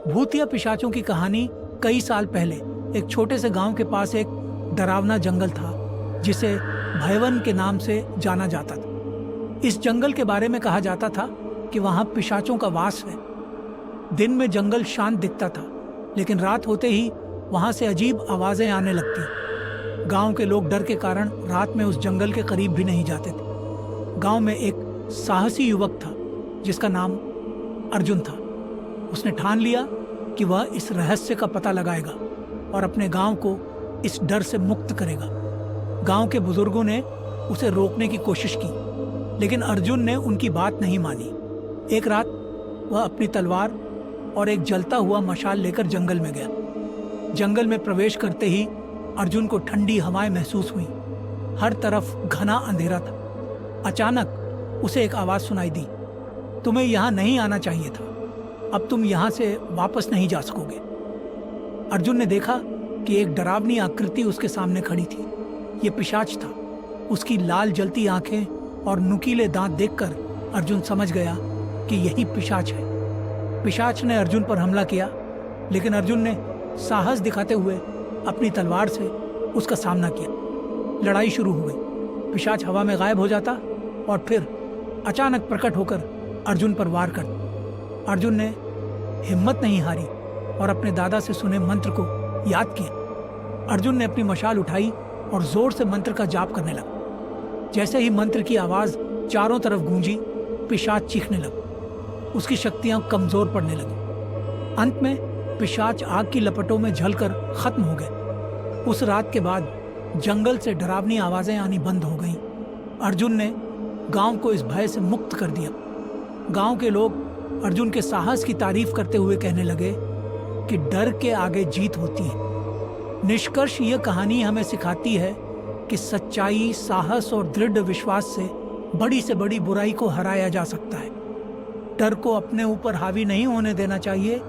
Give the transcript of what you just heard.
भूतिया पिशाचों की कहानी कई साल पहले एक छोटे से गांव के पास एक डरावना जंगल था जिसे भयवन के नाम से जाना जाता था। इस जंगल के बारे में कहा जाता था कि वहां पिशाचों का वास है। दिन में जंगल शांत दिखता था, लेकिन रात होते ही वहां से अजीब आवाजें आने लगती। गांव के लोग डर के कारण रात में उस जंगल के करीब भी नहीं जाते थे। गांव में एक साहसी युवक था जिसका नाम अर्जुन था। उसने ठान लिया कि वह इस रहस्य का पता लगाएगा और अपने गांव को इस डर से मुक्त करेगा। गांव के बुजुर्गों ने उसे रोकने की कोशिश की, लेकिन अर्जुन ने उनकी बात नहीं मानी। एक रात वह अपनी तलवार और एक जलता हुआ मशाल लेकर जंगल में गया। जंगल में प्रवेश करते ही अर्जुन को ठंडी हवाएं महसूस हुई। हर तरफ घना अंधेरा था। अचानक उसे एक आवाज सुनाई दी, तुम्हें यहाँ नहीं आना चाहिए था, अब तुम यहाँ से वापस नहीं जा सकोगे। अर्जुन ने देखा कि एक डरावनी आकृति उसके सामने खड़ी थी। ये पिशाच था। उसकी लाल जलती आंखें और नुकीले दांत देखकर अर्जुन समझ गया कि यही पिशाच है। पिशाच ने अर्जुन पर हमला किया, लेकिन अर्जुन ने साहस दिखाते हुए अपनी तलवार से उसका सामना किया। लड़ाई शुरू हो गई। पिशाच हवा में गायब हो जाता और फिर अचानक प्रकट होकर अर्जुन पर वार करता। अर्जुन ने हिम्मत नहीं हारी और अपने दादा से सुने मंत्र को याद किया। अर्जुन ने अपनी मशाल उठाई और जोर से मंत्र का जाप करने लगा। जैसे ही मंत्र की आवाज चारों तरफ गूंजी, पिशाच चीखने लगा। उसकी शक्तियां कमजोर पड़ने लगी। अंत में पिशाच आग की लपटों में जलकर खत्म हो गए। उस रात के बाद जंगल से डरावनी आवाजें आनी बंद हो गईं। अर्जुन ने गांव को इस भय से मुक्त कर दिया। गांव के लोग अर्जुन के साहस की तारीफ करते हुए कहने लगे कि डर के आगे जीत होती है। निष्कर्ष ये कहानी हमें सिखाती है कि सच्चाई, साहस और दृढ़ विश्वास से बड़ी बुराई को हराया जा सकता है। डर को अपने ऊपर हावी नहीं होने देना चाहिए,